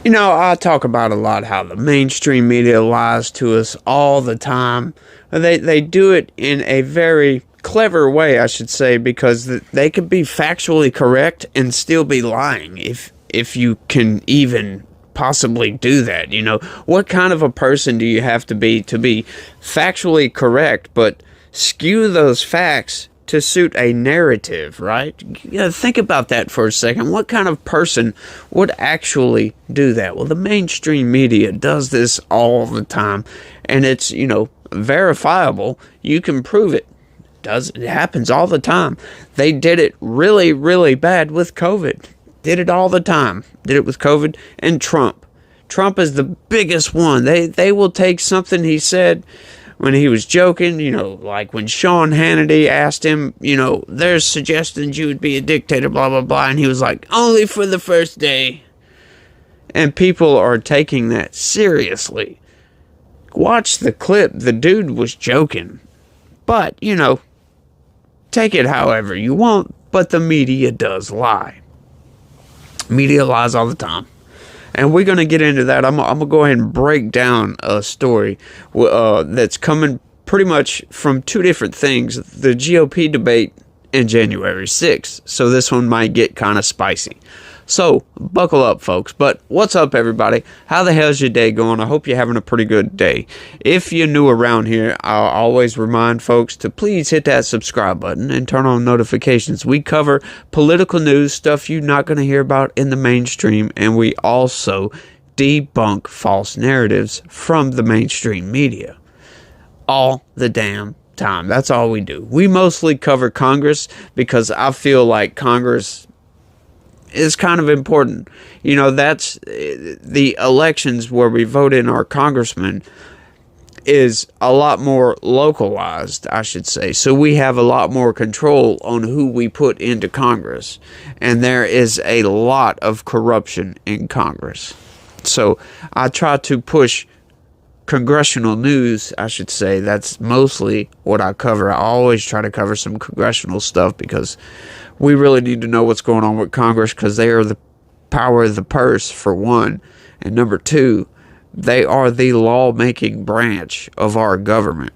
You know, I talk about a lot how the mainstream media lies to us all the time. They do it in a very clever way, I should say, because they could be factually correct and still be lying if you can even possibly do that. You know, what kind of a person do you have to be factually correct but skew those facts to suit a narrative, right? Think about that for a second. What kind of person would actually do that? Well, the mainstream media does this all the time, and it's, you know, verifiable. You can prove it. It happens all the time. They did it really, really bad with COVID. Did it all the time. Did it with COVID and Trump. Trump is the biggest one. They will take something he said when he was joking, you know, like when Sean Hannity asked him, you know, there's suggestions you would be a dictator, blah, blah, blah. And he was like, only for the first day. And people are taking that seriously. Watch the clip. The dude was joking. But, you know, take it however you want. But the media does lie. Media lies all the time. And we're going to get into that. I'm going to go ahead and break down a story that's coming pretty much from two different things. The GOP debate and January 6th. So this one might get kind of spicy. So buckle up, folks. But what's up, everybody? How the hell's your day going? I hope you're having a pretty good day. If you're new around here, I'll always remind folks to please hit that subscribe button and turn on notifications. We cover political news, stuff you're not going to hear about in the mainstream, and we also debunk false narratives from the mainstream media. All the damn time. That's all we do. We mostly cover Congress because I feel like Congress is kind of important. You know, that's the elections where we vote in our congressmen is a lot more localized, I should say. So we have a lot more control on who we put into Congress. And there is a lot of corruption in Congress. So I try to push congressional news, I should say. That's mostly what I cover. I always try to cover some congressional stuff because we really need to know what's going on with Congress because they are the power of the purse, for one. And number two, they are the lawmaking branch of our government.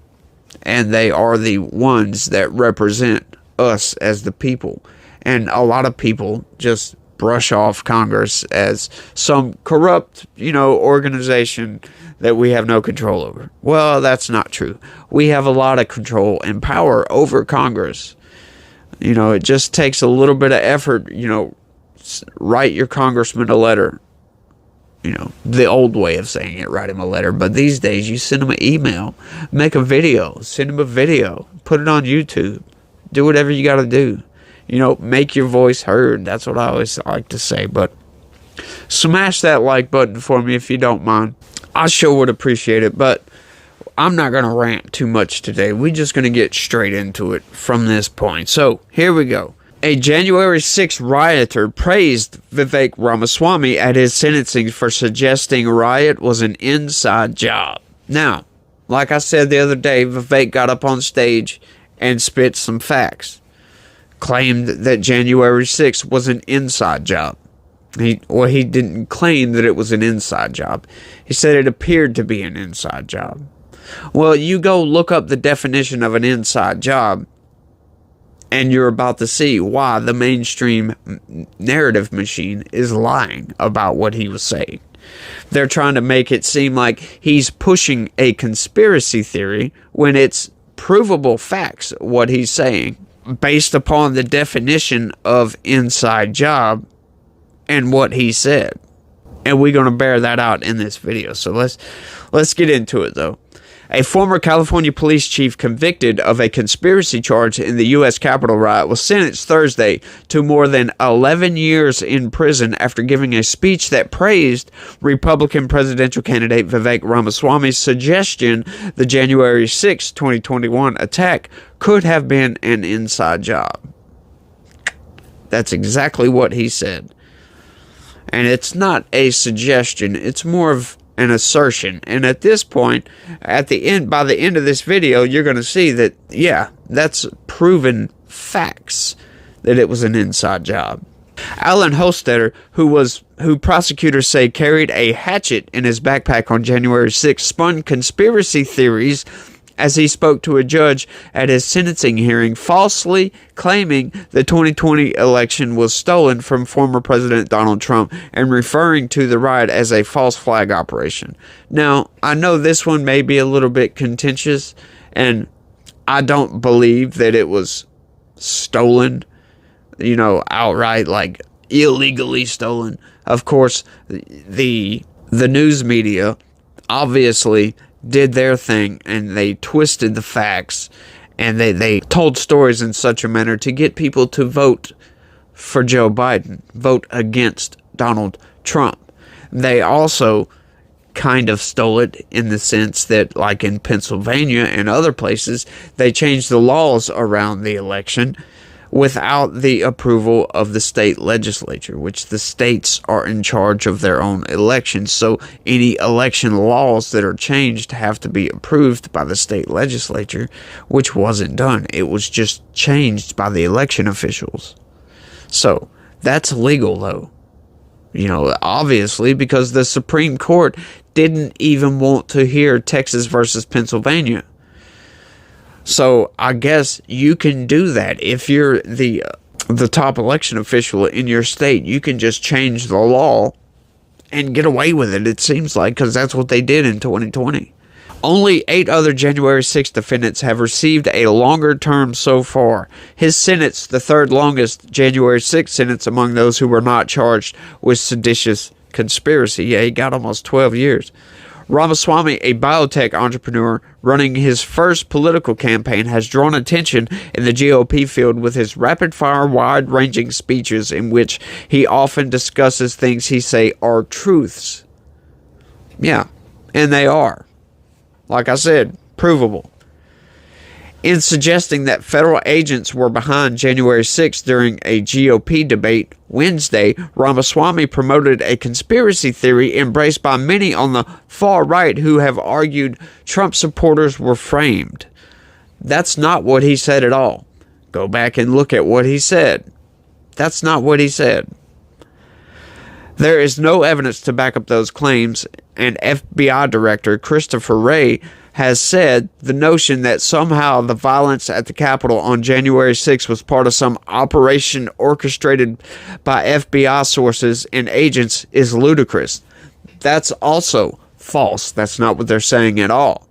And they are the ones that represent us as the people. And a lot of people just brush off Congress as some corrupt, you know, organization that we have no control over. Well, that's not true. We have a lot of control and power over Congress. You know, it just takes a little bit of effort, you know, write your congressman a letter. You know, the old way of saying it, write him a letter. But these days, you send him an email, make a video, send him a video, put it on YouTube, do whatever you got to do. You know, make your voice heard. That's what I always like to say. But smash that like button for me if you don't mind. I sure would appreciate it. But I'm not going to rant too much today. We're just going to get straight into it from this point. So, here we go. A January 6th rioter praised Vivek Ramaswamy at his sentencing for suggesting Riot was an inside job. Now, like I said the other day, Vivek got up on stage and spit some facts. Claimed that January 6th was an inside job. He didn't claim that it was an inside job. He said it appeared to be an inside job. Well, you go look up the definition of an inside job, and you're about to see why the mainstream narrative machine is lying about what he was saying. They're trying to make it seem like he's pushing a conspiracy theory when it's provable facts, what he's saying, based upon the definition of inside job and what he said. And we're going to bear that out in this video. So let's get into it, though. A former California police chief convicted of a conspiracy charge in the U.S. Capitol riot was sentenced Thursday to more than 11 years in prison after giving a speech that praised Republican presidential candidate Vivek Ramaswamy's suggestion the January 6, 2021 attack could have been an inside job. That's exactly what he said. And it's not a suggestion, it's more of an assertion. And at this point, by the end of this video, you're going to see that, yeah, that's proven facts that it was an inside job. Allan Hol, who who prosecutors say carried a hatchet in his backpack on January 6th, spun conspiracy theories as he spoke to a judge at his sentencing hearing, falsely claiming the 2020 election was stolen from former President Donald Trump and referring to the riot as a false flag operation. Now, I know this one may be a little bit contentious, and I don't believe that it was stolen, outright, like illegally stolen. Of course, the news media obviously did their thing, and they twisted the facts, and they told stories in such a manner to get people to vote for Joe Biden, vote against Donald Trump. They also kind of stole it in the sense that, like in Pennsylvania and other places, they changed the laws around the election without the approval of the state legislature, which the states are in charge of their own elections. So any election laws that are changed have to be approved by the state legislature, which wasn't done. It was just changed by the election officials. So that's legal, though. Obviously, because the Supreme Court didn't even want to hear Texas versus Pennsylvania. So I guess you can do that. If you're the top election official in your state, you can just change the law and get away with it, it seems like, because that's what they did in 2020. Only 8 other January 6 defendants have received a longer term so far. His sentence, the third longest January 6 sentence among those who were not charged with seditious conspiracy. Yeah, he got almost 12 years. Ramaswamy, a biotech entrepreneur running his first political campaign, has drawn attention in the GOP field with his rapid-fire, wide-ranging speeches in which he often discusses things he say are truths. Yeah, and they are. Like I said, provable. In suggesting that federal agents were behind January 6 during a GOP debate Wednesday, Ramaswamy promoted a conspiracy theory embraced by many on the far right who have argued Trump supporters were framed. That's not what he said at all. Go back and look at what he said. That's not what he said. There is no evidence to back up those claims, and FBI Director Christopher Wray has said the notion that somehow the violence at the Capitol on January 6 was part of some operation orchestrated by FBI sources and agents is ludicrous. That's also false. That's not what they're saying at all.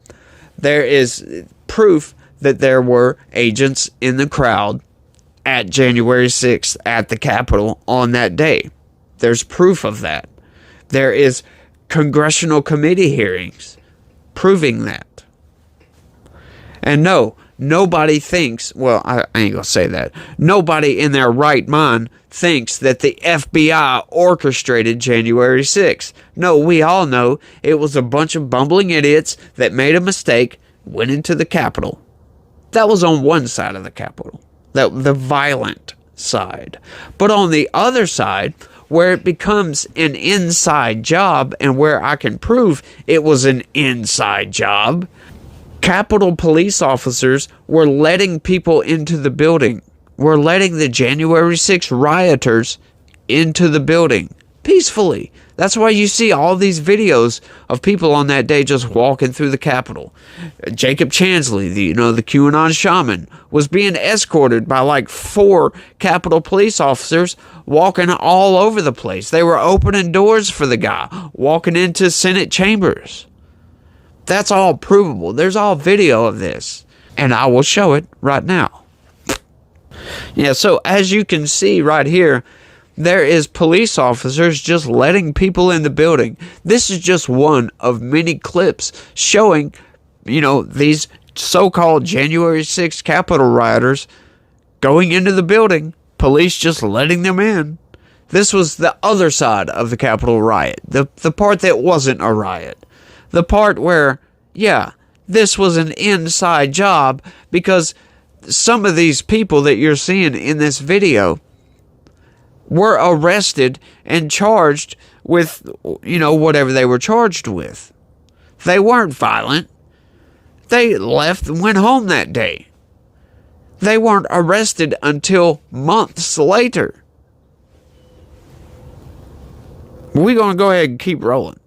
There is proof that there were agents in the crowd at January 6th at the Capitol on that day. There's proof of that. There is congressional committee hearings proving that. And no, nobody thinks, well, I ain't gonna say that. Nobody in their right mind thinks that the FBI orchestrated January 6th. No, we all know it was a bunch of bumbling idiots that made a mistake, went into the Capitol. That was on one side of the Capitol, the violent side. But on the other side, where it becomes an inside job and where I can prove it was an inside job, Capitol police officers were letting people into the building. Were letting the January 6 rioters into the building peacefully. That's why you see all these videos of people on that day just walking through the Capitol. Jacob Chansley, the QAnon shaman, was being escorted by like 4 Capitol police officers walking all over the place. They were opening doors for the guy, walking into Senate chambers. That's all provable. There's all video of this. And I will show it right now. Yeah, so as you can see right here, there is police officers just letting people in the building. This is just one of many clips showing, these so-called January 6th Capitol rioters going into the building, police just letting them in. This was the other side of the Capitol riot, the part that wasn't a riot. The part where, yeah, this was an inside job because some of these people that you're seeing in this video were arrested and charged with, whatever they were charged with. They weren't violent. They left and went home that day. They weren't arrested until months later. We're going to go ahead and keep rolling.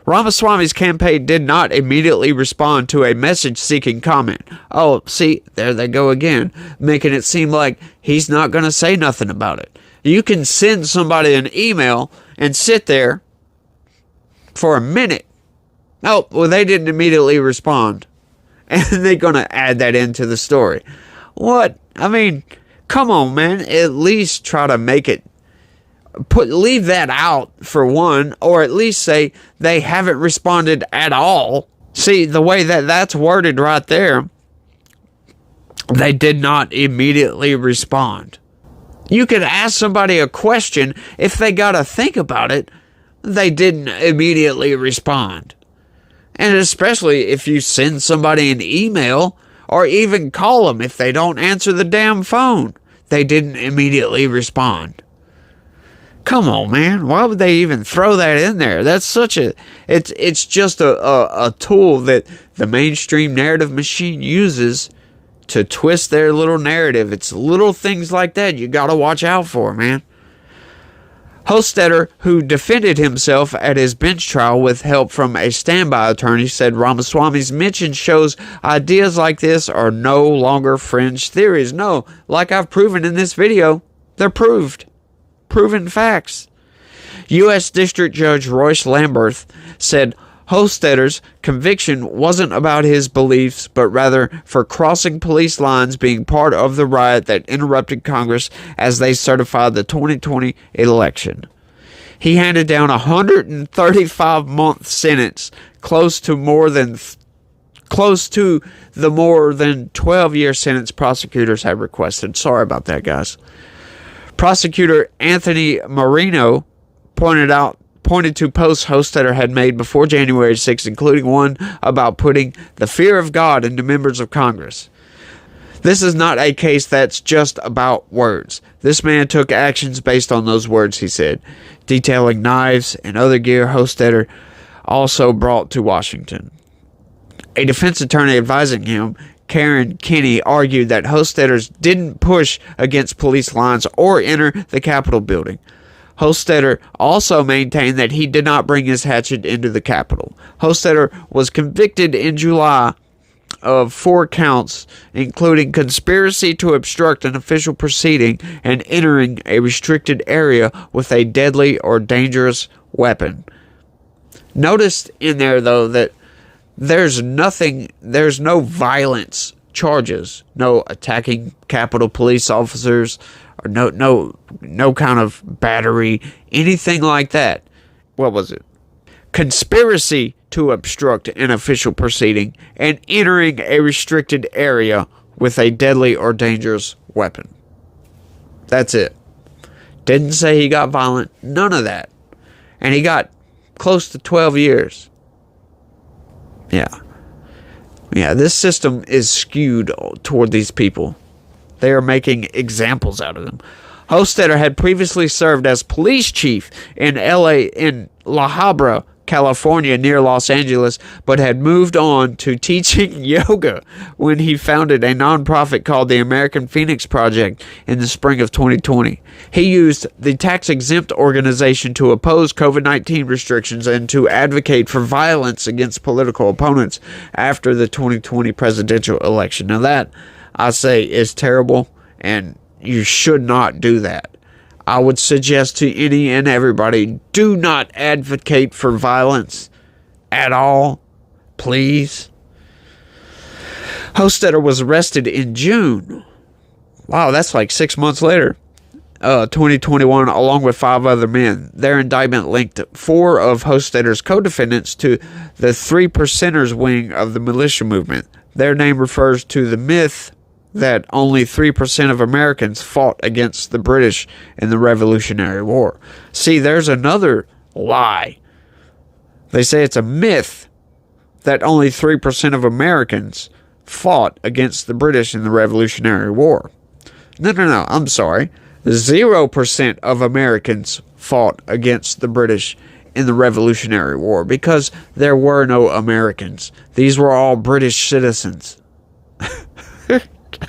Ramaswamy's campaign did not immediately respond to a message-seeking comment. Oh, see, there they go again, making it seem like he's not going to say nothing about it. You can send somebody an email and sit there for a minute. Oh, well, they didn't immediately respond. And they're going to add that into the story. What? I mean, come on, man. At least try to make it. Leave that out for one, or at least say they haven't responded at all. See, the way that that's worded right there, they did not immediately respond. You could ask somebody a question. If they got to think about it, they didn't immediately respond. And especially if you send somebody an email or even call them if they don't answer the damn phone, they didn't immediately respond. Come on, man. Why would they even throw that in there? That's such a... It's just a tool that the mainstream narrative machine uses to twist their little narrative. It's little things like that you got to watch out for, man. Hostetter, who defended himself at his bench trial with help from a standby attorney, said Ramaswamy's mention shows ideas like this are no longer fringe theories. No, like I've proven in this video, they're proved. Proven facts. U.S. District Judge Royce Lamberth said Hostetter's conviction wasn't about his beliefs, but rather for crossing police lines, being part of the riot that interrupted Congress as they certified the 2020 election. He handed down a 135-month sentence, close to the more than 12-year sentence prosecutors have requested. Sorry about that, guys. Prosecutor Anthony Marino pointed to posts Hostetter had made before January 6, including one about putting the fear of God into members of Congress. This is not a case that's just about words. This man took actions based on those words, he said, detailing knives and other gear Hostetter also brought to Washington. A defense attorney advising him, Karen Kinney, argued that Hostetter didn't push against police lines or enter the Capitol building. Hostetter also maintained that he did not bring his hatchet into the Capitol. Hostetter was convicted in July of 4 counts, including conspiracy to obstruct an official proceeding and entering a restricted area with a deadly or dangerous weapon. Notice in there, though, that there's no violence charges, no attacking Capitol police officers, or no kind of battery, anything like that. What was it? Conspiracy to obstruct an official proceeding and entering a restricted area with a deadly or dangerous weapon. That's it. Didn't say he got violent, none of that. And he got close to 12 years. Yeah, this system is skewed toward these people. They are making examples out of them. Hostetter had previously served as police chief in La Habra, California, near Los Angeles, but had moved on to teaching yoga when he founded a nonprofit called the American Phoenix Project in the spring of 2020. He used the tax-exempt organization to oppose COVID-19 restrictions and to advocate for violence against political opponents after the 2020 presidential election. Now that, I say, is terrible, and you should not do that. I would suggest to any and everybody, do not advocate for violence at all, please. Hostetter was arrested in June. Wow, that's like 6 months later. 2021, along with 5 other men. Their indictment linked 4 of Hostetter's co-defendants to the 3 Percenters wing of the militia movement. Their name refers to the myth that only 3% of Americans fought against the British in the Revolutionary War. See, there's another lie. They say it's a myth that only 3% of Americans fought against the British in the Revolutionary War. No, I'm sorry. 0% of Americans fought against the British in the Revolutionary War because there were no Americans. These were all British citizens.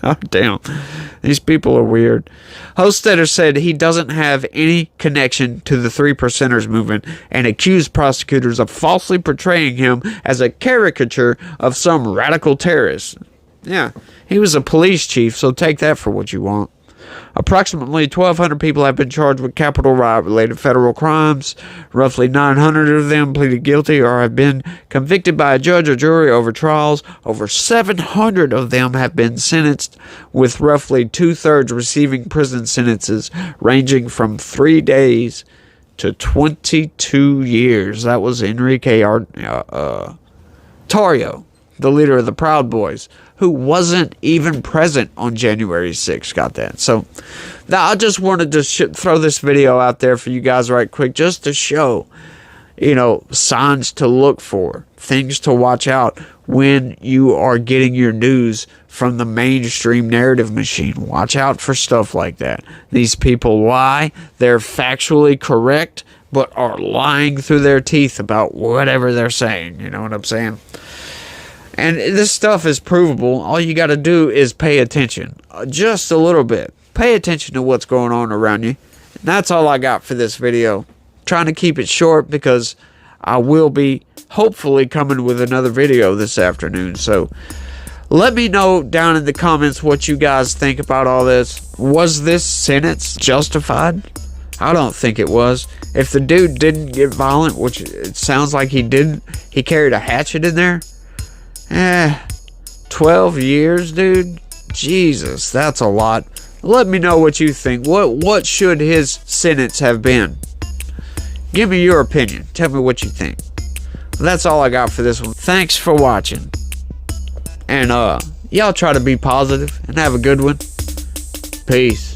God damn. These people are weird. Hostetter said he doesn't have any connection to the Three Percenters movement and accused prosecutors of falsely portraying him as a caricature of some radical terrorist. Yeah, he was a police chief, so take that for what you want. Approximately 1,200 people have been charged with Capitol riot-related federal crimes. Roughly 900 of them pleaded guilty or have been convicted by a judge or jury over trials. Over 700 of them have been sentenced, with roughly two-thirds receiving prison sentences ranging from 3 days to 22 years. That was Enrique Tarrio, the leader of the Proud Boys, who wasn't even present on January 6th, got that. So, I just wanted to throw this video out there for you guys right quick, just to show, signs to look for, things to watch out when you are getting your news from the mainstream narrative machine. Watch out for stuff like that. These people lie. They're factually correct, but are lying through their teeth about whatever they're saying. You know what I'm saying? And this stuff is provable. All you got to do is pay attention. Just a little bit. Pay attention to what's going on around you. And that's all I got for this video. Trying to keep it short because I will be hopefully coming with another video this afternoon. So let me know down in the comments what you guys think about all this. Was this sentence justified? I don't think it was. If the dude didn't get violent, which it sounds like he didn't, he carried a hatchet in there. 12 years, dude? Jesus, that's a lot. Let me know what you think. What should his sentence have been? Give me your opinion. Tell me what you think. That's all I got for this one. Thanks for watching. And y'all try to be positive and have a good one. Peace.